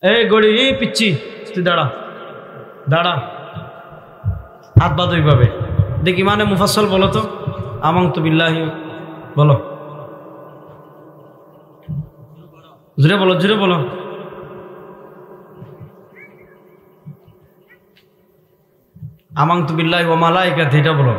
এই গড়ি এই পিচ্ছি তুই দাঁড়া দাঁড়া হাত বাদ ওইভাবে দেখি মানে মুফাসসল বলো তো আমানতু বিল্লাহি বলো জোরে বলো জোরে বলো আমানতু বিল্লাহি ওয়া মালাইকাতিহি এটা বলো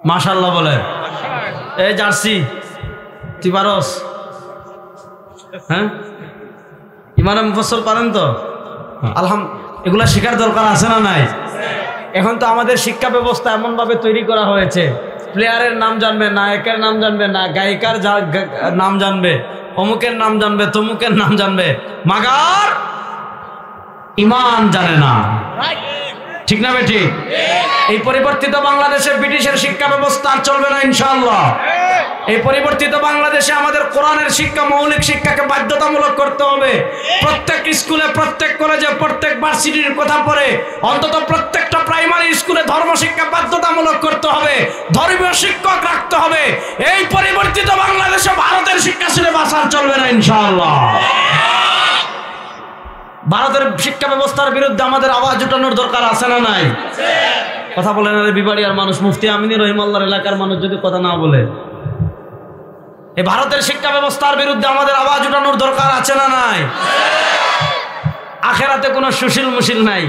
মাশাআল্লাহ বলে এই জার্সি তুই পারস হ্যাঁ ইমানে মুফাসসল পারেন তো আলহামদুলিল্লাহ এগুলা শেখার দরকার আছে না নাই এখন তো আমাদের শিক্ষা ব্যবস্থা এমন ভাবে তৈরি করা হয়েছে প্লেয়ারের নাম জানবে নায়কের নাম জানবে না গায়িকার নাম জানবে অমুকের নাম জানবে তমুকের নাম জানবে মাগার ঈমান জানে না ঠিক না বেটি এই পরিবর্তিত বাংলাদেশে ব্রিটিশের শিক্ষা ব্যবস্থা আর চলবে না ইনশাআল্লাহ এই পরিবর্তিত বাংলাদেশে আমাদের কোরআনের শিক্ষা মৌলিক শিক্ষাকে বাধ্যতামূলক করতে হবে প্রত্যেক স্কুলে প্রত্যেক কলেজে প্রত্যেক ভার্সিটির কথা পড়ে অন্তত প্রত্যেকটা প্রাইমারি স্কুলে ধর্ম শিক্ষা বাধ্যতামূলক করতে হবে ধর্মীয় শিক্ষক রাখতে হবে এই পরিবর্তিত বাংলাদেশে ভারতের শিক্ষা সিলেবাস আর চলবে না ইনশাআল্লাহ ভারতের শিক্ষা ব্যবস্থার বিরুদ্ধে আমাদের আওয়াজ উঠানোর দরকার আছে না নাই কথা বলেন না বিবাড়িয়ার মানুষ মুফতি আমিনী রহিমাল্লাহর এলাকার মানুষ যদি কথা না বলে এই ভারতের শিক্ষা ব্যবস্থার বিরুদ্ধে আমাদের আওয়াজ উঠানোর দরকার আছে না নাই আখেরাতে কোনো সুশীল মুশিল নাই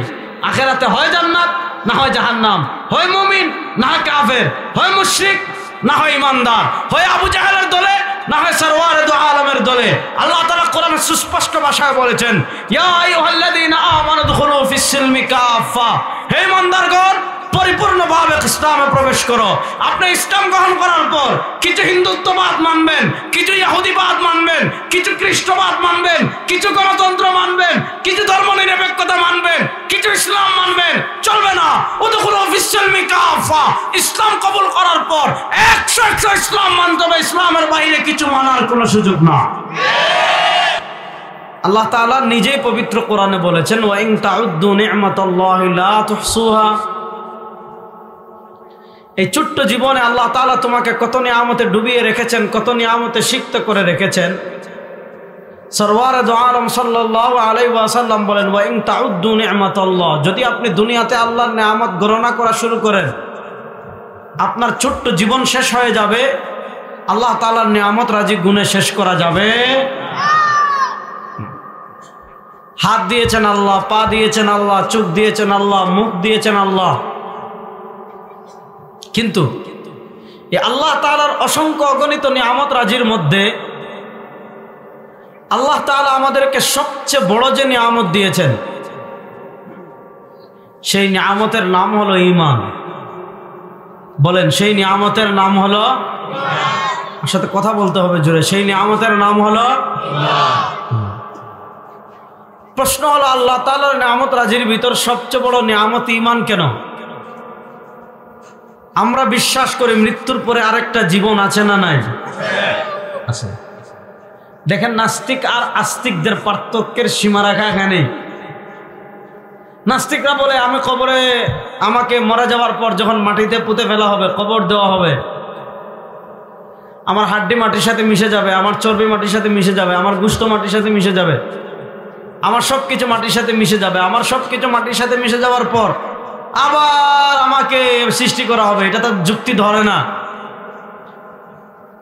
আখেরাতে হয় জান্নাত না হয় জাহান্নাম হয় মুমিন না হয় কাফের হয় মুশরিক না হয় ইমানদার হয় আবু জাহেলের দলে না হয় সরওয়ারে দু আলমের দলে আল্লাহ তাআলা কোরআনে সুস্পষ্ট ভাষায় বলেছেন ইয়া আইয়ুহাল্লাযীনা আমানু দুখুলু ফিস সিলমি কাফা হে ইমানদারগণ পরিপূর্ণভাবে ইসলামে প্রবেশ করো আপনি ইসলাম গ্রহণ করার পর কিছু হিন্দুত্ববাদ মানবেন কিছু ইহুদিবাদ মানবেন কিছু খ্রিস্টবাদ মানবেন কিছু গণতন্ত্র মানবেন কিছু ধর্মনিরপেক্ষতা মানবেন কিছু ইসলাম মানবেন চলবে না উদখুলু ফিস সিলমি কাফা ইসলাম কবুল করার পর 100% ইসলাম মানতে হবে ইসলামের বাইরে কিছু মানার কোনো সুযোগ না আল্লাহ তাআলা নিজেই পবিত্র কোরআনে বলেছেন ওয়া ইন তাউদ্দু নি'মাতাল্লাহি লা তুহসুহা এই ছোট্ট জীবনে আল্লাহ তাআলা তোমাকে কত নিয়ামতে ডুবিয়ে রেখেছেন কত নিয়ামতে সিক্ত করে রেখেছেন সরওয়ারে দু আলম সাল্লাল্লাহু আলাইহি ওয়াসাল্লাম বলেন ওয়া ইন তাউদ্দু নি'মাতাল্লাহ যদি আপনি দুনিয়াতে আল্লাহর নিয়ামত গণনা করা শুরু করেন আপনার ছোট্ট জীবন শেষ হয়ে যাবে আল্লাহ তাআলার নিয়ামত রাজি গুণে শেষ করা যাবে হাত দিয়েছেন আল্লাহ পা দিয়েছেন আল্লাহ চোখ দিয়েছেন আল্লাহ মুখ দিয়েছেন আল্লাহ কিন্তু এই আল্লাহ তাআলার অসংখ্য অগণিত নিয়ামত রাজির মধ্যে আল্লাহ তাআলা আমাদেরকে সবচেয়ে বড় যে নিয়ামত দিয়েছেন সেই নিয়ামতের নাম হলো ঈমান বলেন সেই নিয়ামতের নাম হলো আমার সাথে কথা বলতে হবে জোরে সেই নিয়ামতের নাম হলো প্রশ্ন হলো আল্লাহ তাআলার নিয়ামত রাজির ভিতর সবচেয়ে বড় নিয়ামত ঈমান কেন আমরা বিশ্বাস করি মৃত্যুর পরে আরেকটা জীবন আছে না নাই আছে দেখেন নাস্তিক আর আস্তিকদের পার্থক্যের সীমারেখা এখানে নাস্তিকরা বলে আমি কবরে আমাকে মারা যাওয়ার পর যখন মাটিতে পুঁতে ফেলা হবে কবর দেওয়া হবে আমার হাড্ডি মাটির সাথে মিশে যাবে আমার চর্বি মাটির সাথে মিশে যাবে আমার গোশত মাটির সাথে মিশে যাবে আমার সবকিছু মাটির সাথে মিশে যাবে আমার সবকিছু মাটির সাথে মিশে যাওয়ার পর আবার আমাকে সৃষ্টি করা হবে এটা তো যুক্তি ধরে না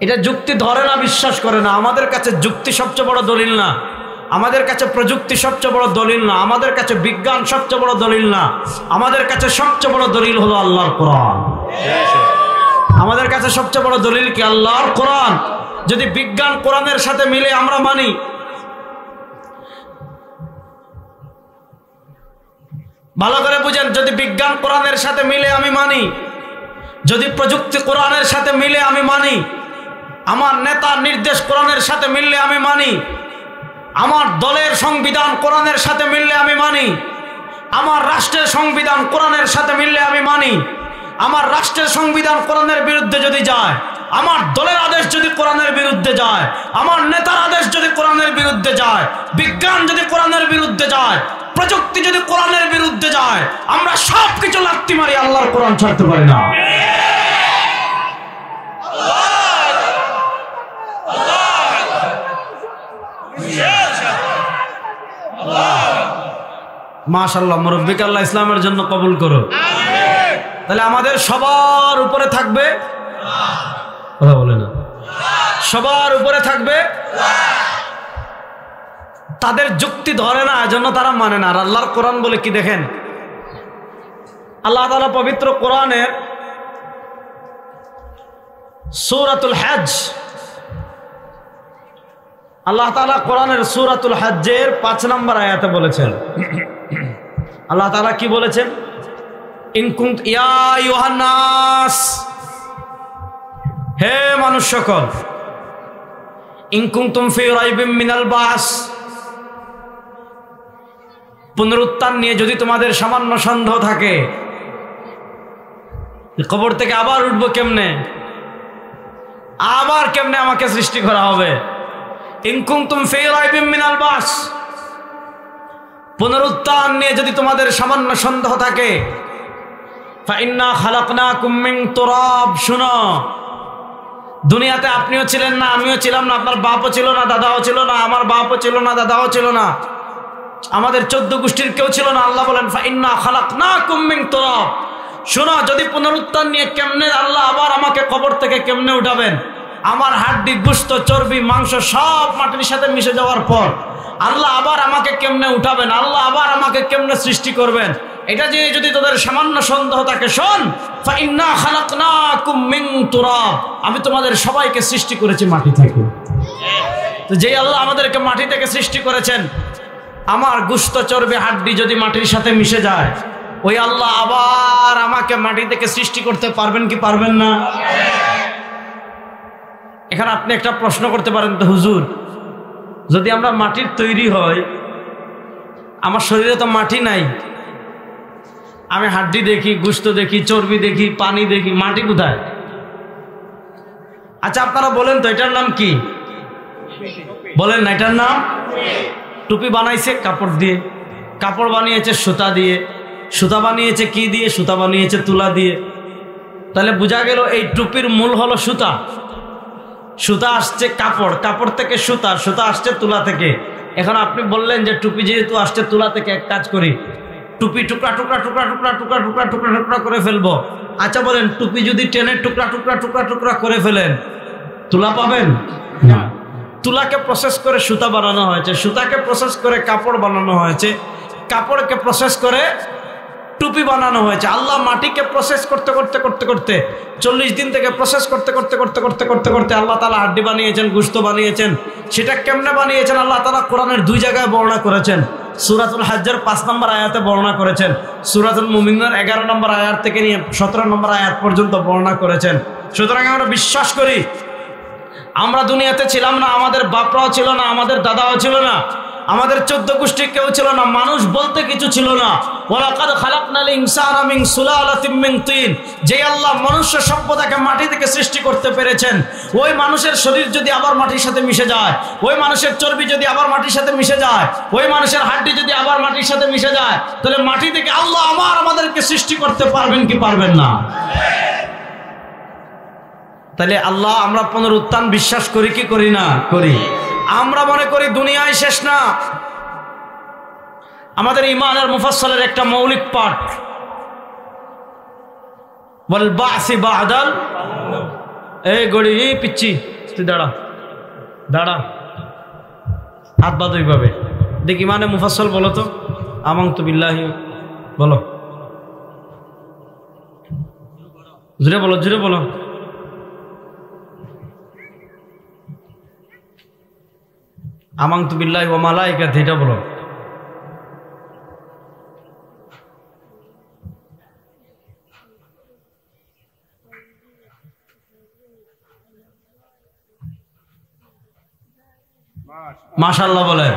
এটা যুক্তি ধরে না বিশ্বাস করে না আমাদের কাছে যুক্তি সবচেয়ে বড় দলিল না আমাদের কাছে প্রযুক্তি সবচেয়ে বড় দলিল না আমাদের কাছে বিজ্ঞান সবচেয়ে বড় দলিল না আমাদের কাছে সবচেয়ে বড় দলিল হলো আল্লাহর কোরআন আমাদের কাছে সবচেয়ে বড় দলিল কি আল্লাহর কোরআন যদি বিজ্ঞান কোরআনের সাথে মিলে আমরা মানি ভালো করে বুঝেন যদি বিজ্ঞান কোরআনের সাথে মিলে আমি মানি যদি প্রযুক্তি কোরআনের সাথে মিলে আমি মানি আমার নেতার নির্দেশ কোরআনের সাথে মিললে আমি মানি আমার দলের সংবিধান কোরআনের সাথে মিললে আমি মানি আমার রাষ্ট্রের সংবিধান কোরআনের সাথে মিললে আমি মানি আমার রাষ্ট্রের সংবিধান কোরআনের বিরুদ্ধে যদি যায় আমার দলের আদেশ যদি কোরআনের বিরুদ্ধে যায় আমার নেতার আদেশ যদি কোরআনের বিরুদ্ধে যায় বিজ্ঞান যদি কোরআনের বিরুদ্ধে যায় প্রযুক্তি যদি কোরআনের বিরুদ্ধে যায় আমরা সব কিছু লাত্তি মারি, আল্লাহর কোরআন ছাড়তে পারি না। মাশাআল্লাহ, মুরব্বিকে আল্লাহ ইসলামের জন্য কবুল করো। তাহলে আমাদের সবার উপরে থাকবে, কথা বলে না, সবার উপরে থাকবে। তাদের যুক্তি ধরে না, এজন্য তারা মানে না। আর আল্লাহর কোরআন বলে কি দেখেন, আল্লাহ তাআলা পবিত্র কোরআনের সূরাতুল হজ, আল্লাহ তাআলা কোরআনের সূরাতুল হজ্জের 5 নম্বর আয়াতে বলেছেন, আল্লাহ তাআলা কি বলেছেন, ইন কুনতুম ইয়া আইয়ুহান নাস, হে মানুষ সকল, ইন কুনতুম ফি রাইবিম মিনাল বাস, পুনরুত্থান নিয়ে যদি তোমাদের সামান্য সন্দেহ থাকে, কবর থেকে আবার উঠবো কেমনে, আবার কেমনে আমাকে সৃষ্টি করা হবে, ইন কুনতুম ফি রাইবিম মিনাল বাস, পুনরুত্থান নিয়ে যদি তোমাদের সামান্য সন্দেহ থাকে, ফাইন্না খালাকনাকুম মিন তুরাব, শুনো, দুনিয়াতে আপনিও ছিলেন না, আমিও ছিলাম না, আপনার বাপও ছিল না, দাদাও ছিল না, আমার বাপও ছিল না, দাদাও ছিল না, আমাদের 14 গোষ্ঠীর কেউ ছিল না। আল্লাহ বলেন ফাইন্না খালাকনাকুম মিন তুরাব, শোনো, যদি পুনরুত্থান নিয়ে কেমনে আল্লাহ আবার আমাকে কবর থেকে কেমনে উঠাবেন, আমার হাড্ডি, গোশত, চর্বি, মাংস সব মাটির সাথে মিশে যাওয়ার পর আল্লাহ আবার আমাকে কেমনে উঠাবেন, আল্লাহ আবার আমাকে কেমনে সৃষ্টি করবেন, এটা যে যদি তোদের সামান্য সন্দেহ থাকে, শোন, ফাইন্না খালাকনাকুম মিন তুরাব, আমি তোমাদের সবাইকে সৃষ্টি করেছি মাটি থেকে। তো যেই আল্লাহ আমাদেরকে মাটি থেকে সৃষ্টি করেছেন, আমার গোশত, চর্বি, হাড্ডি যদি মাটির সাথে মিশে যায়, ওই আল্লাহ আবার আমাকে মাটি থেকে সৃষ্টি করতে পারবেন কি পারবেন না? এখানে আপনি একটা প্রশ্ন করতে পারেন, তো হুজুর, যদি আমরা মাটির তৈরি হয়, আমার শরীরে তো মাটি নাই, আমি হাড্ডি দেখি, গোশত দেখি, চর্বি দেখি, পানি দেখি, মাটি কোথায়? আচ্ছা আপনারা বলেন তো, এটার নাম কি? বলেন না, এটার নাম টুপি। বানাইছে কাপড় দিয়ে, কাপড় বানিয়েছে সুতা দিয়ে, সুতা বানিয়েছে কি দিয়ে? সুতা বানিয়েছে তুলা দিয়ে। তাহলে বোঝা গেল এই টুপির মূল হলো সুতা, সুতা আসছে কাপড়, কাপড় থেকে সুতা, সুতা আসছে তুলা থেকে। এখন আপনি বললেন যে টুপি যেহেতু আসছে তুলা থেকে, এক কাজ করি, টুপি টুকরা টুকরা টুকরা টুকরা টুকরা টুকরা টুকরা টুকরা করে ফেলবো। আচ্ছা বলেন, টুপি যদি টেনের টুকরা টুকরা টুকরা টুকরা করে ফেলেন, তুলা পাবেন না। তুলাকে প্রসেস করে সুতা বানানো হয়েছে, সুতাকে প্রসেস করে কাপড় বানানো হয়েছে, কাপড়কে প্রসেস করে টুপি বানানো হয়েছে। আল্লাহ মাটিকে প্রসেস করতে করতে করতে করতে 40 দিন থেকে প্রসেস করতে করতে করতে করতে করতে করতে আল্লাহ তাআলা হাড্ডি বানিয়েছেন, গোশত বানিয়েছেন। সেটা কেমনে বানিয়েছেন আল্লাহ তাআলা কোরআনের 2 জায়গায় বর্ণনা করেছেন। সূরাতুল হজ্জের 5 নম্বর আয়াতে বর্ণনা করেছেন, সূরাতুল মুমিনুনের 11 নম্বর আয়াত থেকে নিয়ে 17 নম্বর আয়াত পর্যন্ত বর্ণনা করেছেন। সুতরাং আমরা বিশ্বাস করি, আমরা দুনিয়াতে ছিলাম না, আমাদের বাপরাও ছিল না, আমাদের দাদাও ছিল না, আমাদের 14 গোষ্ঠী কেউ ছিল না, মানুষ বলতে কিছু ছিল না। ওয়ালাকাদ খালাকনাল ইনসানা মিন সুলালাতিন মিন তিন, যে আল্লাহ মনুষ্য সভ্যতাকে মাটি থেকে সৃষ্টি করতে পেরেছেন, ওই মানুষের শরীর যদি আবার মাটির সাথে মিশে যায়, ওই মানুষের চর্বি যদি আবার মাটির সাথে মিশে যায়, ওই মানুষের হাড্ডি যদি আবার মাটির সাথে মিশে যায়, তাহলে মাটি থেকে আল্লাহ আমাদেরকে সৃষ্টি করতে পারবেন কি পারবেন না? তাহলে আল্লাহ, আমরা পুনরুত্থান বিশ্বাস করি কি করি না? করি। আমরা মনে করি দুনিয়ায় শেষ না। আমাদের ঈমানের মুফাসসালের একটা মৌলিক পাঠ, ওয়াল বাসি বাদাল, এই গড়ি পিচ্ছি, তুই দাঁড়া দাঁড়া, হাত বাঁধো এইভাবে। দেখি ঈমানের মুফাসসাল বলো তো, আমানতু বিল্লাহি বলো, জোরে বলো, জোরে বলো। আমানতু বিল্লাহি ওয়া মালাইকাতিহি, এটা বলো। মাশাআল্লাহ বলে।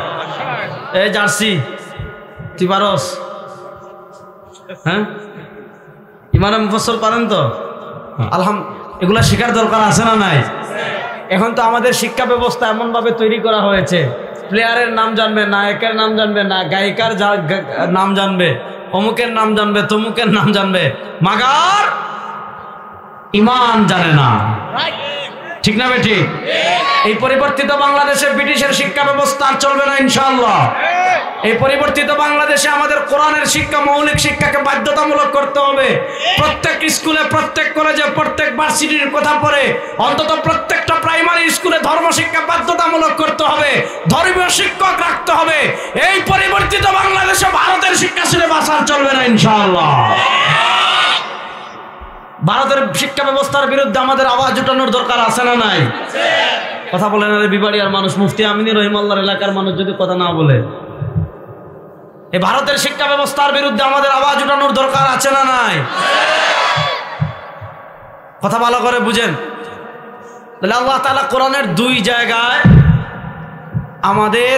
এই জার্সি, তুই পারস? হ্যাঁ, ইমানে মুফাসসল পারেন তো? আলহামদুলিল্লাহ। এগুলা শেখার দরকার আছে না নাই? এখন তো আমাদের শিক্ষা ব্যবস্থা এমনভাবে তৈরি করা হয়েছে, প্লেয়ারের নাম জানবে, নায়কের নাম জানবে না, গায়িকার নাম জানবে, অমুকের নাম জানবে, তমুকের নাম জানবে, মাগার ইমান জানে না। ঠিক না বেঠিক? এই পরিবর্তিত বাংলাদেশে ব্রিটিশের শিক্ষা ব্যবস্থা আর চলবে না ইনশাআল্লাহ। এই পরিবর্তিত বাংলাদেশে আমাদের কোরআনের শিক্ষা, মৌলিক শিক্ষাকে বাধ্যতামূলক করতে হবে। প্রত্যেক স্কুলে, প্রত্যেক কলেজে, প্রত্যেক ভার্সিটির কথা পড়ে অন্তত প্রত্যেকটা প্রাইমারি স্কুলে ধর্ম শিক্ষা বাধ্যতামূলক করতে হবে, ধর্মীয় শিক্ষক রাখতে হবে। এই পরিবর্তিত বাংলাদেশে ভারতের শিক্ষা সিলেবাস আর চলবে না ইনশাআল্লাহ। ভারতের শিক্ষা ব্যবস্থার বিরুদ্ধে আমাদের আওয়াজ উঠানোর দরকার আছে না নাই? কথা বলে না রে বিবাড়িয়ার মানুষ, মুফতি আমিনী রহিমাল্লাহর এলাকার মানুষ যদি কথা না বলে, এই ভারতের শিক্ষা ব্যবস্থার বিরুদ্ধে আমাদের আওয়াজ উঠানোর দরকার আছে না নাই? কথা ভালো করে বুঝেন। তাহলে আল্লাহ তাআলা কোরআনের দুই জায়গায় আমাদের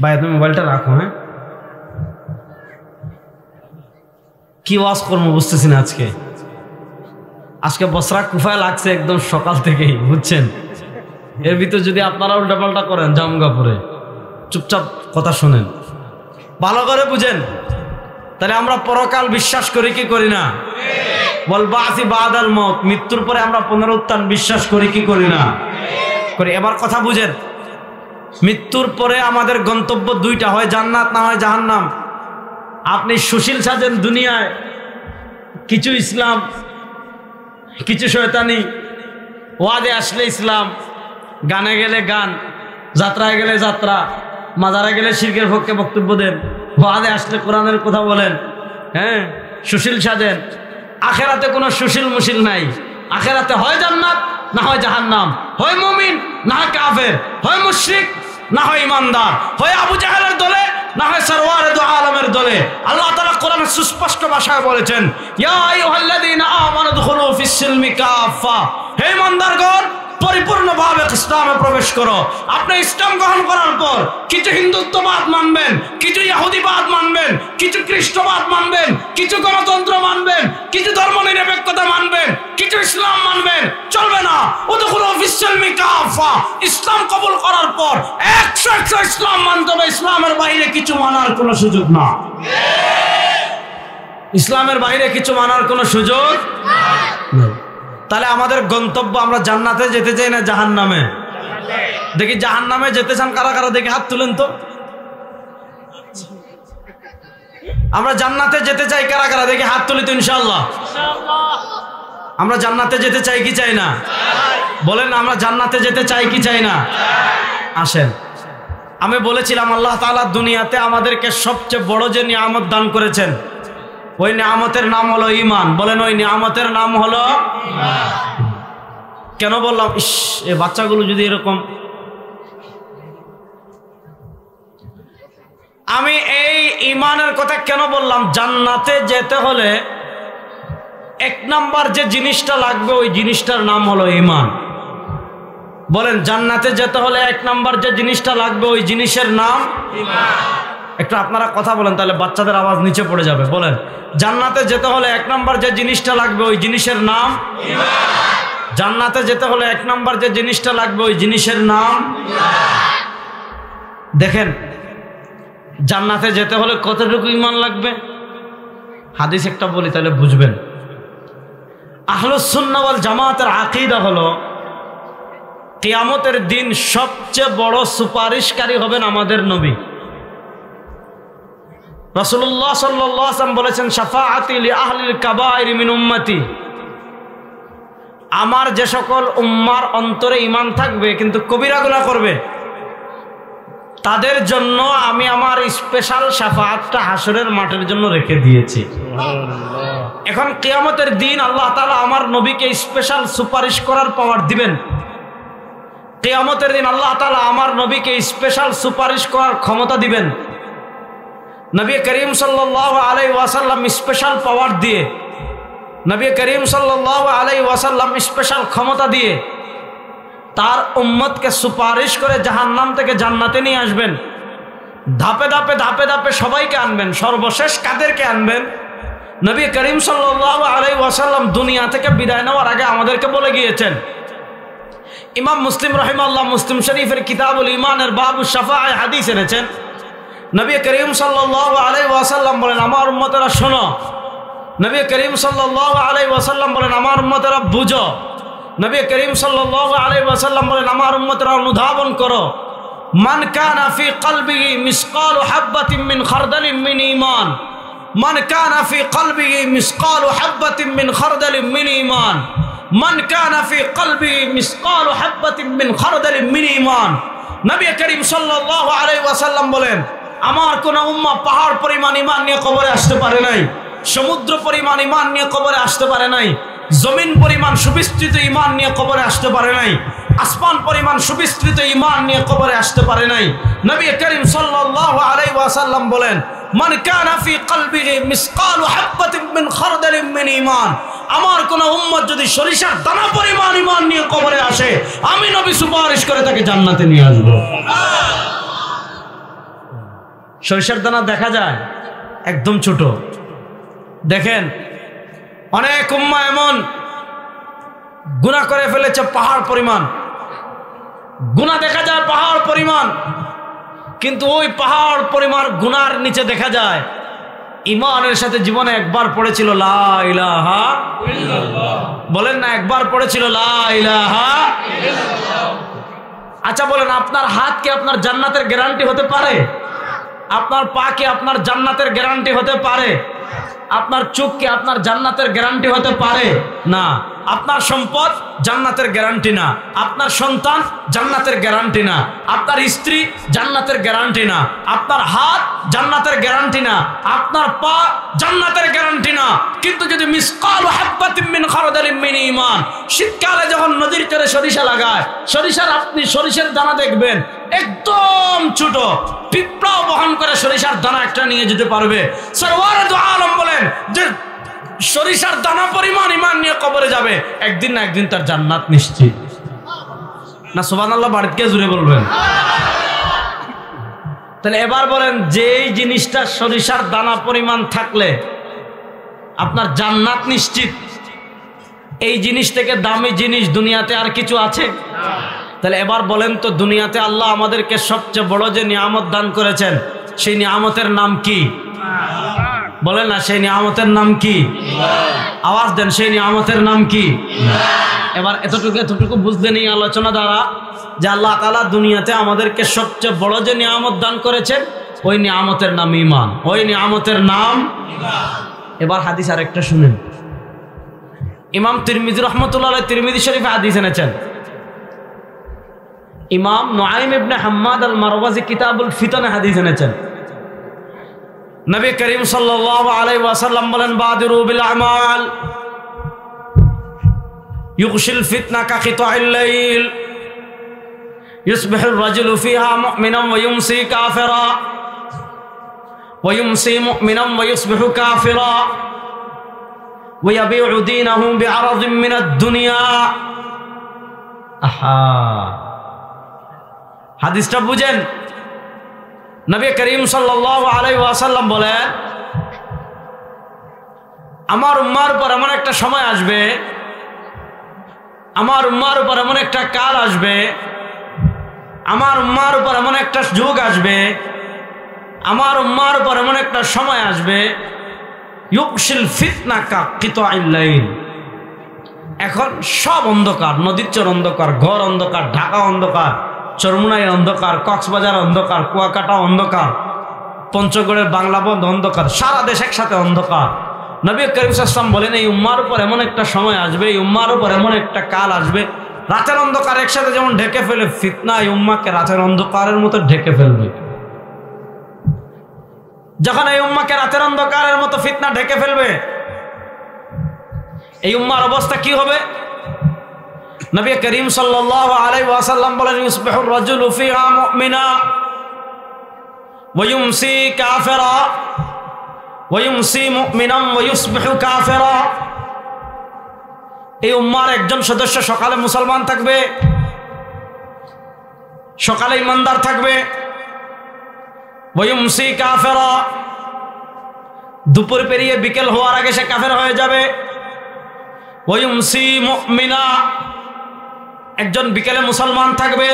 ভাই তুমি মোবাইলটা রাখো। হ্যাঁ, কি ওয়াজ করবো বুঝতেছি না। আজকে বসরা কুফায় লাগছে একদম সকাল থেকেই, বুঝছেন। এর ভিতর যদি আপনারা উল্টাপাল্টা করেন জামগাপুরে, চুপচাপ কথা শোনেন, ভালো করে বুঝেন। তাহলে আমরা পরকাল বিশ্বাস করি কি করি না? বল বাসি বাদাল মউত, মৃত্যুর পরে আমরা পুনরুত্থান বিশ্বাস করি কি করি না? করি। এবার কথা বুঝেন, মৃত্যুর পরে আমাদের গন্তব্য দুইটা, হয় জান্নাত না হয় জাহান্নাম। আপনি সুশীল সাজেন দুনিয়ায়, কিছু ইসলাম, কিছু শয়তানি, ওয়াদে আসলে ইসলাম, গানে গেলে গান, যাত্রায় গেলে যাত্রা, মাজারে গেলে শিরকের পক্ষে বক্তব্য দেন, ওয়াদে আসলে কোরআনের কথা বলেন। হ্যাঁ, সুশীল সাজেন। আখেরাতে কোনো সুশীল মুশিল নাই। আখেরাতে হয় জান্নাত না হয় জাহান্নাম, হয় মুমিন না হয় কাফের, হয় মুশরিক না হয় ইমানদার, হয় আবু জাহেলের দলে না হয় সরওয়ারে দু আলমের দলে। আল্লাহ তাআলা কোরআনে সুস্পষ্ট ভাষায় বলেছেন, ইয়া আইয়ুহাল্লাযীনা আমানু দুখুলু ফিস সিলমি কাফা, হে ইমানদারগণ পরিপূর্ণভাবে ইসলামে প্রবেশ করো। আপনি ইসলাম গ্রহণ করার পর কিছু হিন্দুত্ববাদ মানবেন, কিছু ইহুদিবাদ মানবেন, কিছু খ্রিস্টবাদ মানবেন, কিছু গণতন্ত্র মানবেন, কিছু ধর্মনিরপেক্ষতা মানবেন, কিছু ইসলাম মানবেন, চলবে না। উদখুলু ফিস সিলমি কাফা, ইসলাম কবুল করার পর 100% ইসলাম মানতে হবে। ইসলামের বাইরে কিছু মানার কোনো সুযোগ না। ইসলামের বাইরে কিছু মানার কোনো সুযোগ নেই। তাহলে আমাদের গন্তব্য, আমরা জান্নাতে যেতে চাই না জাহান্নামে? দেখি জাহান্নামে যেতে চান কারা কারা, দেখি হাত তুলেন তো। আমরা জান্নাতে যেতে চাই কারা কারা, দেখি হাত তুলি তো ইনশাআল্লাহ। আমরা জান্নাতে যেতে চাই কি চাই না? বলেন, আমরা জান্নাতে যেতে চাই কি চাই না? আসেন। আমি বলেছিলাম আল্লাহ তাআলা দুনিয়াতে আমাদেরকে সবচেয়ে বড় যে নিয়ামত দান করেছেন, ওই নিয়ামতের নাম হলো ঈমান। বলেন, ওই নিয়ামতের নাম হলো ঈমান। কেন বললাম ইস, এই বাচ্চাগুলো যদি এরকম, আমি এই ঈমানের কথা কেন বললাম? জান্নাতে যেতে হলে এক নাম্বার যে জিনিসটা লাগবে, ওই জিনিসটার নাম হলো ঈমান। বলেন, জান্নাতে যেতে হলে এক নাম্বার যে জিনিসটা লাগবে, ওই জিনিসের নাম ঈমান। একটু আপনারা কথা বলেন, তাহলে বাচ্চাদের আওয়াজ নিচে পড়ে যাবে। বলেন, জান্নাতে যেতে হলে এক নাম্বার যে জিনিসটা লাগবে, ওই জিনিসের নাম ঈমান। জান্নাতে যেতে হলে এক নাম্বার যে জিনিসটা লাগবে, ওই জিনিসের নাম ঈমান। দেখেন, জান্নাতে যেতে হলে কতটুকু ঈমান লাগবে? হাদিস একটা বলি তাহলে বুঝবেন। আহলুস সুন্নাহ ওয়াল জামাতের আকীদা হলো, কিয়ামতের দিন সবচেয়ে বড় সুপারিশকারী হবেন আমাদের নবী। রাসূলুল্লাহ সাল্লাল্লাহু আলাইহি ওয়াসাল্লাম বলেছেন, শাফাআতি লি আহলিল কাবাইর মিন উম্মতি, আমার যে সকল উম্মার অন্তরে ঈমান থাকবে কিন্তু কবিরা গুনাহ করবে, তাদের জন্য আমি আমার স্পেশাল শাফাআতটা হাসরের মাঠের জন্য রেখে দিয়েছি। এখন কিয়ামতের দিন আল্লাহ তাআলা আমার নবীকে স্পেশাল সুপারিশ করার পাওয়ার দিবেন। কিয়ামতের দিন আল্লাহ তাআলা আমার নবীকে স্পেশাল সুপারিশ করার ক্ষমতা দিবেন। নবী করিম সাল্লাল্লাহু আলাইহি ওয়াসাল্লাম স্পেশাল পাওয়ার দিয়ে, নবী করিম সাল্লাল্লাহু আলাইহি ওয়াসাল্লাম স্পেশাল ক্ষমতা দিয়ে তার উম্মতকে সুপারিশ করে জাহান্নাম থেকে জান্নাতে নিয়ে আসবেন। ধাপে ধাপে ধাপে ধাপে সবাইকে আনবেন। সর্বশেষ কাদেরকে আনবেন? নবী করিম সাল্লাল্লাহু আলাইহি ওয়াসাল্লাম দুনিয়া থেকে বিদায় নেওয়ার আগে আমাদেরকে বলে গিয়েছেন। ইমাম মুসলিম রাহিমাহুল্লাহ মুসলিম শরীফের কিতাবুল ঈমানের বাবু শাফাআয় হাদিস এনেছেন। নবী করিম সাল্লাল্লাহু আলাইহি ওয়াসাল্লাম বলেন, আমার উম্মতেরা শোনো। নবী করিম সাল্লাল্লাহু আলাইহি ওয়াসাল্লাম বলেন, আমার উম্মতেরা বুঝো। নবী করিম সাল্লাল্লাহু আলাইহি ওয়াসাল্লাম বলেন, আমার উম্মতেরা অনুধাবন করো। মান কানা ফি কলবিহি মিসকালু হাববাতিন মিন খারদালিন মিন ঈমান, মান কানা ফি কলবিহি মিসকালু হাববাতিন মিন খারদালিন মিন ঈমান, মান কানা ফি কলবিহি মিসকালু হাববাতিন মিন খারদালিন মিন ঈমান। নবী করিম সাল্লাল্লাহু আলাইহি ওয়াসাল্লাম বলেন, আমার কোন উম্মাহ পাহাড় পরিমাণ ঈমান নিয়ে কবরে আসতে পারে নাই, সমুদ্র পরিমাণ ঈমান নিয়ে কবরে আসতে পারে নাই, জমিন পরিমাণ সুবিস্তৃত ঈমান নিয়ে কবরে আসতে পারে নাই, আসমান পরিমাণ সুবিস্তৃত ঈমান নিয়ে কবরে আসতে পারে নাই। নবী করিম সাল্লাল্লাহু আলাইহি ওয়াসাল্লাম বলেন, মান কানা ফি কলবিহি মিসকালু হাববাতিন মিন খারদালিন মিন ঈমান, আমার কোন উম্মত যদি সরিষার দানা পরিমাণ ঈমান নিয়ে কবরে আসে, আমি নবী সুপারিশ করে তাকে জান্নাতে নিয়ে আসব। সরিষার দানা দেখা যায় একদম ছোট। দেখেন অনেক উম্মাহ এমন গুনাহ করে ফেলেছে পাহাড় পরিমাণ, গুনাহ দেখা যায় পাহাড় পরিমাণ, কিন্তু ওই পাহাড় পরিমাণ গুনার নিচে দেখা যায় ঈমানের সাথে জীবনে একবার পড়েছিল লা ইলাহা ইল্লাল্লাহ। বলেন না, একবার পড়েছিল লা ইলাহা ইল্লাল্লাহ। আচ্ছা বলেন, আপনার হাত কি আপনার জান্নাতের গ্যারান্টি হতে পারে? আপনার পা কি আপনার জান্নাতের গ্যারান্টি হতে পারে? আপনার চোখ কি আপনার জান্নাতের গ্যারান্টি হতে পারে? না। আপনার সম্পদ জান্নাতের গ্যারান্টি না, আপনার সন্তান জান্নাতের গ্যারান্টি না, আপনার স্ত্রী জান্নাতের গ্যারান্টি না, আপনার হাত জান্নাতের গ্যারান্টি না, আপনার পা জান্নাতের গ্যারান্টি না। কিন্তু যদি মিসকালু হাববাতিন মিন খারদালিন মিন ঈমান, শীতকালে যখন নদীর তীরে সরিষা লাগায়, আপনি সরিষার দানা দেখবেন একদম ছোট, পিঁপড়াও বহন করে সরিষার দানা একটা নিয়ে যেতে পারবে। সরওয়ারে দু আলম বলেন যে সরিষার দানা পরিমাণ ঈমান নিয়ে কবরে যাবে, একদিন না একদিন তার জান্নাত নিশ্চিত। না সুবহানাল্লাহ বাড়িতে জুড়ে বলবেন। তাহলে এবার বলেন, যেই জিনিসটা সরিষার দানা পরিমাণ থাকলে আপনার জান্নাত নিশ্চিত, এই জিনিস থেকে দামি জিনিস দুনিয়াতে আর কিছু আছে? তাহলে এবার বলেন তো, দুনিয়াতে আল্লাহ আমাদেরকে সবচেয়ে বড় যে নিয়ামত দান করেছেন, সেই নিয়ামতের নাম কি? বলেন না, সেই নিয়ামতের নাম কি? আওয়াজ দেন, সেই নিয়ামতের নাম কি? এবার এতটুকু বুঝতে নেই আলোচনা দ্বারা যে আল্লাহ তাআলা দুনিয়াতে আমাদেরকে সবচেয়ে বড় যে নিয়ামত দান করেছেন, ওই নিয়ামতের নাম ঈমান, ওই নিয়ামতের নাম ঈমান। এবার হাদিস আরেকটা শুনেন। ইমাম তিরমিজি রাহমাতুল্লাহ আলাইহি তিরমিজি শরীফে হাদিস এনেছেন। ইমাম নুআইম ইবনে হাম্মাদ আল মারওয়াজি কিতাবুল ফিতানে হাদিস এনেছেন। নবী করিম সাল্লাল্লাহু আলাইহি ওয়াসাল্লাম বলেন, বাদিরু বিল আমাল ইউগশিল ফিতনা কা কিতাইল লাইল ইসবিহুর রাজুলু ফিহা মুমিনান ওয়া ইউমসি কাফিরা ওয়া ইউমসি মুমিনান ওয়া ইসবিহু কাফিরা ওয়া ইয়াবিউ দীনাহু বিআরাদিন মিনাদ দুনিয়া। আহা, হাদিসটা বুঝেন। নবী করিম সাল্লাল্লাহু আলাইহি ওয়াসাল্লাম বলেন, আমার উম্মার উপর এমন একটা সময় আসবে, আমার উম্মার উপর এমন একটা কাল আসবে, আমার উম্মার উপর এমন একটা যুগ আসবে, আমার উম্মার উপর এমন একটা সময় আসবে, ইউকশিল ফিতনা কা কিতাইল লাইল। এখন সব অন্ধকার, নদীর চর অন্ধকার, ঘর অন্ধকার, ঢাকা অন্ধকার, চরমুনাই অন্ধকার, কক্সবাজার অন্ধকার, কুয়াকাটা অন্ধকার, পঞ্চগড়ের বাংলাবন্ধ অন্ধকার, সারা দেশ একসাথে অন্ধকার। নবী করিম সাল্লাল্লাহু আলাইহি ওয়াসাল্লাম বলেন, এই উম্মার উপর এমন একটা সময় আসবে, এই উম্মার উপর এমন একটা কাল আসবে, রাতের অন্ধকার একসাথে যেমন ঢেকে ফেলে, ফিতনা এই উম্মাকে রাতের অন্ধকারের মতো ঢেকে ফেলবে। যখন এই উম্মাকে রাতের অন্ধকারের মতো ফিতনা ঢেকে ফেলবে, এই উম্মার অবস্থা কি হবে? নবী করিম সাল্লাল্লাহু আলাইহি ওয়াসাল্লাম বলেন, ইসবিহুর রাজুলু ফিহা মুমিনা ওয়া ইউমসি কাফিরা ওয়া ইউমসি মুমিনান ওয়া ইসবিহু কাফিরা। এই উম্মার একজন সদস্য সকালে মুসলমান থাকবে, সকালে ইমানদার থাকবে, ওয়া ইউমসি কাফিরা, দুপুর পেরিয়ে বিকেল হওয়ার আগে সে কাফের হয়ে যাবে। ওয়া ইউমসি মুমিনা, একজন বিকেলে মুসলমান থাকবে,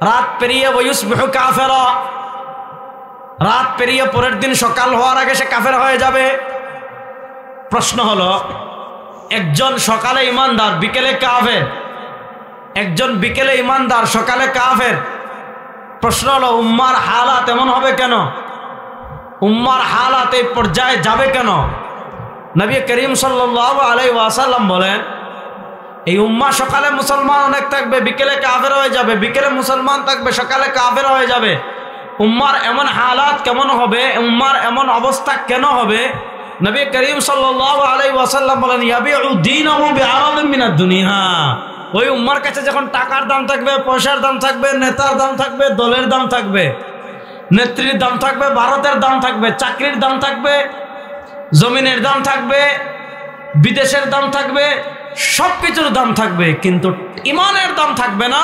রাত পেরিয়ে ওয়া ইসবিহু কাফিরা, রাত পেরিয়ে পরের দিন সকাল হওয়ার আগে সে কাফের হয়ে যাবে। প্রশ্ন হলো, একজন সকালে ইমানদার বিকেলে কাফের, একজন বিকেলে ইমানদার সকালে কাফের। প্রশ্ন হলো, উম্মার হালাত এমন হবে কেন? উম্মার হালাত এই পর্যায়ে যাবে কেন? নবী করিম সাল্লাল্লাহু আলাইহি ওয়াসাল্লাম বলেন, এই উম্মা সকালে মুসলমান অনেক থাকবে, বিকেলে কাফের হয়ে যাবে, বিকেলে মুসলমান থাকবে, সকালে কাফের হয়ে যাবে। উম্মার এমন হালাত কেমন হবে? উম্মার এমন অবস্থা কেন হবে? নবী করিম সাল্লাল্লাহু আলাইহি ওয়াসাল্লাম বলেন, ইয়াবিউ দীনহু বিআরাদিন মিনাদ দুনিয়া। ওই উম্মার কাছে যখন টাকার দাম থাকবে, পয়সার দাম থাকবে, নেতার দাম থাকবে, দলের দাম থাকবে, নেত্রীর দাম থাকবে, ভারতের দাম থাকবে, চাকরির দাম থাকবে, জমিনের দাম থাকবে, বিদেশের দাম থাকবে, সবকিছুর দাম থাকবে, কিন্তু ইমানের দাম থাকবে না।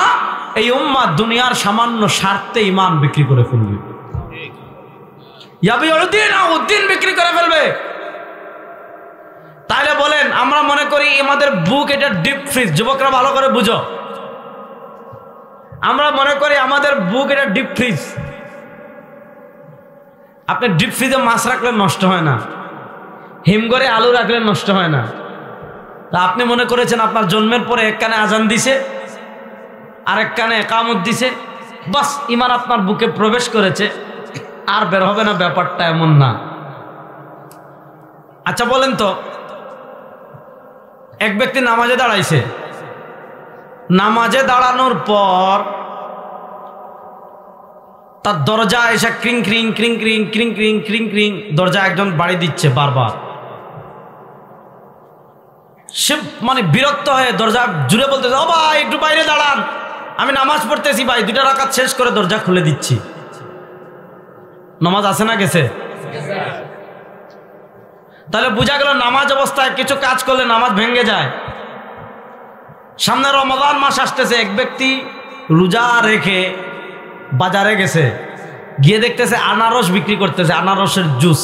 এই উম্মাহ দুনিয়ার সামান্য স্বার্থে ইমান বিক্রি করে ফেলবে, দিন বিক্রি করে ফেলবে। তাহলে বলেন, আমরা মনে করি আমাদের বুক এটা ডিপ ফ্রিজ। যুবকরা ভালো করে বুঝো, আমরা মনে করি আমাদের বুক এটা ডিপ ফ্রিজ। আপনি ডিপ ফ্রিজে মাছ রাখলে নষ্ট হয় না, হিমঘরে আলু রাখলে নষ্ট হয় না। তা আপনি মনে করেছেন আপনার জন্মের পরে এক কানে আজান দিছে, আরেক কানে একামত দিছে, বাস ইমান আপনার বুকে প্রবেশ করেছে, আর বের হবে না। ব্যাপারটা এমন না। আচ্ছা বলেন তো, এক ব্যক্তি নামাজে দাঁড়াইছে, নামাজে দাঁড়ানোর পর তার দরজা এসে ক্রিং ক্রিং ক্রিং ক্রিং ক্রিং ক্রিং ক্রিং ক্রিং দরজা একজন বাড়ি দিচ্ছে বারবার। সে মানে বিরক্ত হয়ে দরজা জুড়ে বলতেছে, ও ভাই একটু বাইরে দাঁড়ান, আমি নামাজ পড়তেছি ভাই, 2টা রাকাত শেষ করে দরজা খুলে দিচ্ছি। নামাজ আছে না গেছে? তাহলে বোঝা গেল নামাজ অবস্থায় কিছু কাজ করলে নামাজ ভেঙে যায়। সামনে রমজান মাস আসতেছে, এক ব্যক্তি রোজা রেখে বাজারে গেছে, গিয়ে দেখতেছে আনারস বিক্রি করতেছে, আনারসের জুস।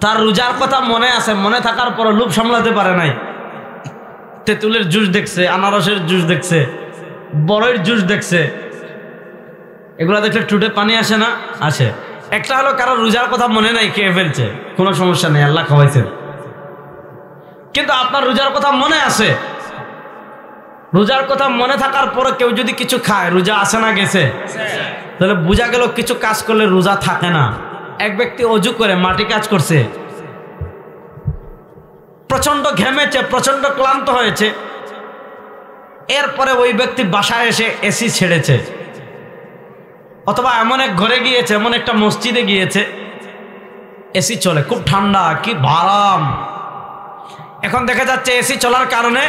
তার রোজার কথা মনে আছে, মনে থাকার পর লোভ সামলাতে পারে নাই। তেঁতুলের জুস দেখছে, আনারসের জুস দেখছে, বড়ের জুস দেখছে। এগুলো দেখলে টুটে পানি আসে না? আসে। একটা হলো কারো রোজার কথা মনে নাই, খেয়ে ফেলছে, কোনো সমস্যা নেই, আল্লাহ খাওয়াইছেন। কিন্তু আপনার রোজার কথা মনে আছে, রোজার কথা মনে থাকার পরে কেউ যদি কিছু খায়, রোজা আসে না গেছে? তাহলে বোঝা গেল কিছু কাজ করলে রোজা থাকে না। এক ব্যক্তি অজু করে মাটি কাজ করছে, প্রচন্ড ঘেমেছে, প্রচন্ড ক্লান্ত হয়েছে। এরপরে ওই ব্যক্তি বাসায় এসে এসি ছেড়েছে, অথবা এমন এক ঘরে গিয়েছে, এমন একটা মসজিদে গিয়েছে, এসি চলে, খুব ঠান্ডা, কি আরাম। এখন দেখা যাচ্ছে এসি চলার কারণে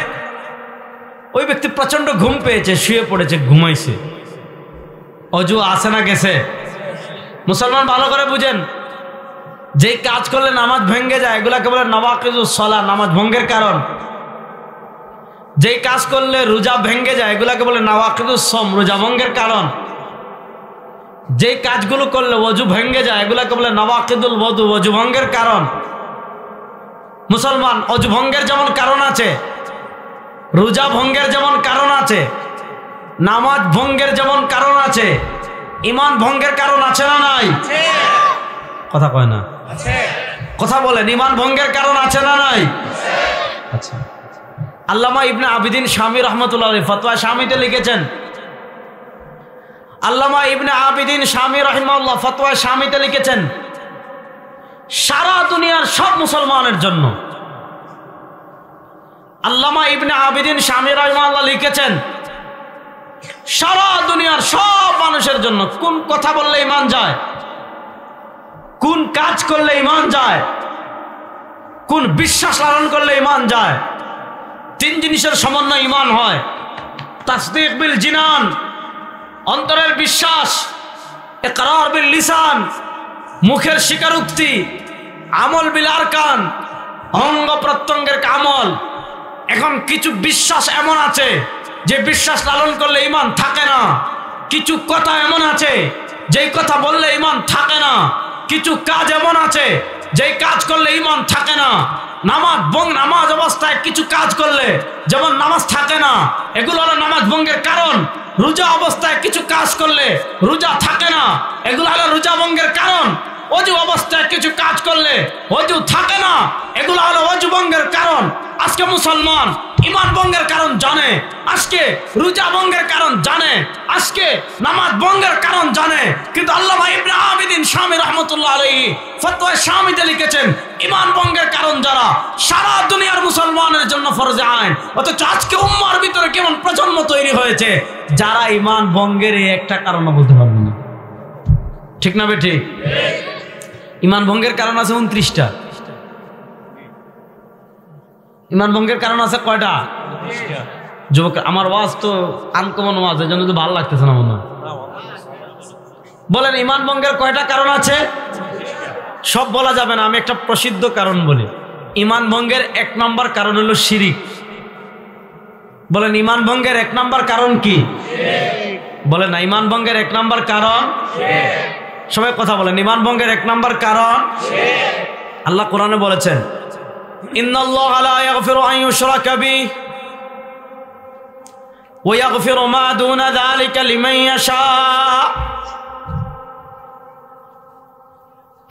ওই ব্যক্তি প্রচন্ড ঘুম পেয়েছে, শুয়ে পড়েছে, ঘুমাইছে। অজু আসে না গেছে? মুসলমান ভালো করে বুঝেন, যেই কাজ করলে নামাজ ভেঙে যায় এগুলাকে বলে নওয়াকিদুস সালাহ, নামাজ ভঙ্গের কারণ। যেই কাজ করলে রোজা ভেঙে যায় এগুলাকে বলে নওয়াকিদুস সওম, রোজা ভঙ্গের কারণ। যেই কাজগুলো করলে ওযু ভেঙে যায় এগুলাকে বলে নওয়াকিদুল ওযু, ওযু ভঙ্গের কারণ। মুসলমান, ওযু ভঙ্গের যেমন কারণ আছে, রোজা ভঙ্গের যেমন কারণ আছে, নামাজ ভঙ্গের যেমন কারণ আছে, ঈমান ভঙ্গের কারণ আছে না নাই? কথা কয় না, কথা বলেন, ঈমান ভঙ্গের কারণ আছে না নাই? আচ্ছা, আল্লামা ইবনে আবিদিন শামী রাহমাতুল্লাহ আলাইহি ফতোয়া শামীতে লিখেছেন, আল্লামা ইবনে আবিদিন শামী রাহিমাহুল্লাহ ফতোয়া শামীতে লিখেছেন, সারা দুনিয়ার সব মুসলমানের জন্য। আল্লামা ইবনে আবিদিন শামী রাহিমাহুল্লাহ লিখেছেন, সারা দুনিয়ার সব মানুষের জন্য। কোন কথা বললে ঈমান যায়, কোন কাজ করলে ঈমান যায়, কোন বিশ্বাস লালন করলে ঈমান যায়। 3 জিনিসের সমন্বয় ঈমান হয়। তাসদীক বিল জিনান, অন্তরের বিশ্বাস, ইকরার বিল লিসান, মুখের স্বীকারোক্তি, আমল বিল আরকান, অঙ্গ প্রত্যঙ্গের আমল। এখন কিছু বিশ্বাস এমন আছে যে বিশ্বাস লালন করলে ঈমান থাকে না, কিছু কথা এমন আছে যেই কথা বললে ঈমান থাকে না, কিছু কাজ এমন আছে যেই কাজ করলে ঈমান থাকে না। নামাজ অবস্থায় কিছু কাজ করলে যেমন নামাজ থাকে না, এগুলো হলো নামাজ ভঙ্গের কারণ। রোজা অবস্থায় কিছু কাজ করলে রোজা থাকে না, এগুলো হলো রোজা ভঙ্গের কারণ। অজু অবস্থায় কিছু কাজ করলে অজু থাকে না, এগুলো হলো অজু ভঙ্গের কারণ। আজকে মুসলমান ঈমান ভঙ্গের কারণ জানে, আজকে রোজা ভঙ্গের কারণ জানে, আজকে নামাজ ভঙ্গের কারণ জানে, কিন্তু আল্লামা ইবনে আবিদিন শামী রাহমাতুল্লাহ আলাইহি ফতোয়া শামীতে লিখেছেন ঈমান ভঙ্গের কারণ যারা সারা দুনিয়ার মুসলমানের জন্য ফরজে আইন। অথচ আজকে উম্মার ভিতরে কেমন প্রজন্ম তৈরি হয়েছে যারা ঈমান ভঙ্গের এই একটা কারণ বলতে পারবে না। ঠিক না বেঠিক? ঈমান ভঙ্গের কারণ আছে 29টা। ঈমান ভঙ্গের কারণ আছে কয়টা? যুবক, আমার ওয়াজ তো আনকমন ওয়াজ, এর জন্য তো ভালো লাগতেছে না মনে হয়। বলেন ঈমান ভঙ্গের কয়টা কারণ আছে? সব বলা যাবে না, আমি একটা প্রসিদ্ধ কারণ বলি। ঈমান ভঙ্গের 1 নম্বর কারণ হলো শিরিক। বলেন ঈমান ভঙ্গের 1 নম্বর কারণ কি? বলেন না, ঈমান ভঙ্গের 1 নম্বর কারণ সবাই কথা বলেন। ঈমান ভঙ্গের 1 নম্বর কারণ আল্লাহ কোরআনে বলেছেন, ইন্নাল্লাহা লা ইয়াগফিরু আন ইউশরাকা বিহি ওয়া ইয়াগফিরু মা দুনা যালিকা লিমান ইয়াশা।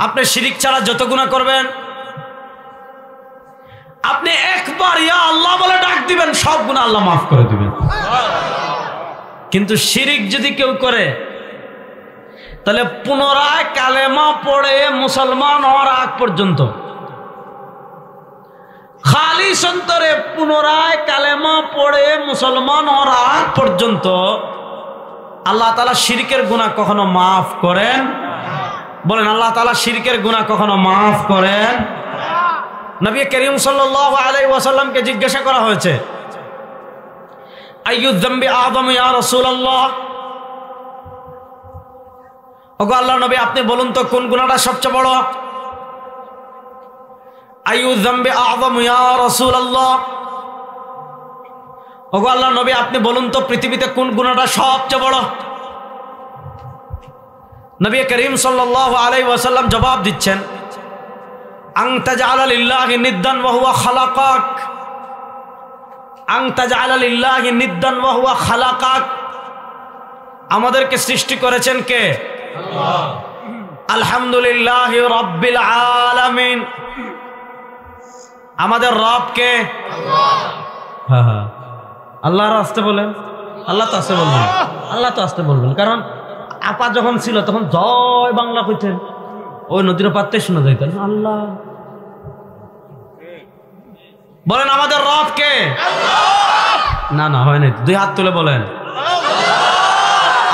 আপনি শিরিক ছাড়া যত গুনাহ করবেন, আপনি একবার ইয়া আল্লাহ বলে ডাক দিবেন, সব গুনাহ আল্লাহ মাফ করে দিবেন। কিন্তু শিরিক যদি কেউ করে, তাহলে পুনরায় কালেমা পড়ে মুসলমান হওয়ার আগ পর্যন্ত, খালিস অন্তরে পুনরায় কালেমা পড়ে মুসলমান হওয়ার আগ পর্যন্ত আল্লাহ তাআলা শিরকের গুনাহ কখনো মাফ করেন? বলেন, আল্লাহ তাআলা শিরকের গুনাহ কখনো মাফ করেন? নবী করিম সাল্লাল্লাহু আলাইহি ওয়াসাল্লামকে জিজ্ঞাসা করা হয়েছে, আইয়ু যামবি আযম ইয়া রাসূলুল্লাহ, ওগো আল্লাহর নবী আপনি বলুন তো কোন গুনাহটা সবচেয়ে বড়? আইয়ু যামবি আযম ইয়া রাসূলুল্লাহ, ওগো আল্লাহর নবী আপনি বলুন তো পৃথিবীতে কোন গুনাহটা সবচেয়ে বড়? নবী করিম সাল্লাল্লাহু আলাইহি ওয়াসাল্লাম জবাব দিচ্ছেন, আন তাজআলা লিল্লাহি নিদ্দান ওয়া হুয়া খালাকাক, আন তাজআলা লিল্লাহি নিদ্দান ওয়া হুয়া খালাকাক। আমাদেরকে সৃষ্টি করেছেন কে? আল্লাহ। আলহামদুলিল্লাহি রাব্বিল আলামিন। আমাদের রব কে? আল্লাহ। হ্যাঁ হ্যাঁ, আল্লাহর আস্তে বলেন। আল্লাহ তো আস্তে বলবেন, আল্লাহ তো আস্তে বলবেন, কারণ আপা যখন ছিল তখন জয় বাংলা কইতেন, ওই নদীর পাত্রে শোনা যাইতেন আল্লাহ। বলেন আমাদের রব কে? আল্লাহ। না না, হয় নাই, 2 হাত তুলে বলেন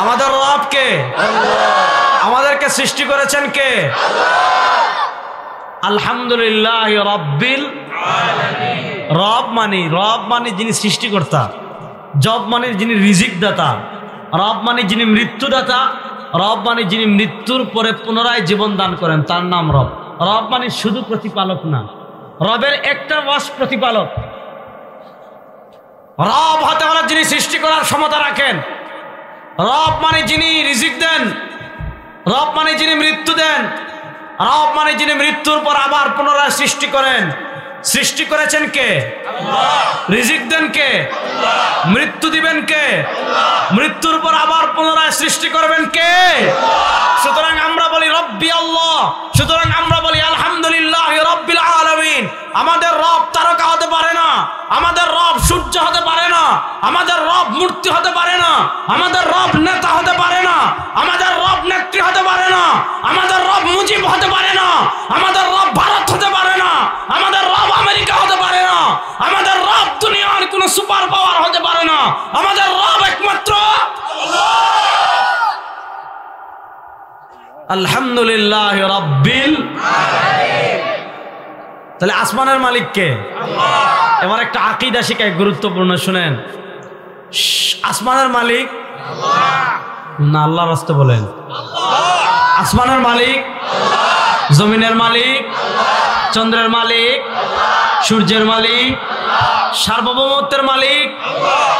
আমাদের রব কে? আল্লাহ। আমাদেরকে সৃষ্টি করেছেন কে? আল্লাহ। আলহামদুলিল্লাহি রাব্বিল আলামিন। রব মানে যিনি সৃষ্টিকর্তা, জব মানে যিনি রিজিক দাতা, রব মানে যিনি মৃত্যুদাতা, রব মানে যিনি মৃত্যুর পরে পুনরায় জীবন দান করেন, তার নাম রব। রব মানে শুধু প্রতিপালক না, রবের একটা ওয়াস প্রতিপালক। রব হতে হলে যিনি সৃষ্টি করার ক্ষমতা রাখেন, রব মানে যিনি রিজিক দেন, রব মানে যিনি মৃত্যু দেন, রব মানে যিনি মৃত্যুর পর আবার পুনরায় সৃষ্টি করেন। সৃষ্টি করেছেন কে? আল্লাহ। রিজিক দেন কে? আল্লাহ। মৃত্যু দিবেন কে? আল্লাহ। মৃত্যুর পর আবার পুনরায় সৃষ্টি করবেন কে? আল্লাহ। সুতরাং আমরা বলি রব্বি আল্লাহ, সুতরাং আমরা বলি আলহামদুলিল্লাহি রাব্বিল আলামিন। আমাদের রব তারকা হতে পারে না, আমাদের রব সূর্য হতে পারে না, আমাদের রব মূর্তি হতে পারে না, আমাদের রব নেতা হতে পারে না, আমাদের রব নেত্রী হতে পারে না, আমাদের রব মুজিব হতে পারে না, আমাদের রব ভারত হতে পারে না, আমাদের রব আমেরিকা হতে পারে না, আমাদের রব দুনিয়ার কোন সুপার পাওয়ার হতে পারে না, আমাদের রব একমাত্র আলহামদুলিল্লাহ রাব্বিল আলামিন। তাহলে আসমানের মালিক কে? আল্লাহ। এবার একটা আকীদা শিখাই, গুরুত্বপূর্ণ, শুনেন। আসমানের মালিক আল্লাহ না, আল্লাহর রাস্তে বলেন আল্লাহ। আসমানের মালিক আল্লাহ, জমিনের মালিক আল্লাহ, চন্দ্রের মালিক আল্লাহ, সূর্যের মালিক আল্লাহ, সার্বভৌমত্বের মালিক আল্লাহ।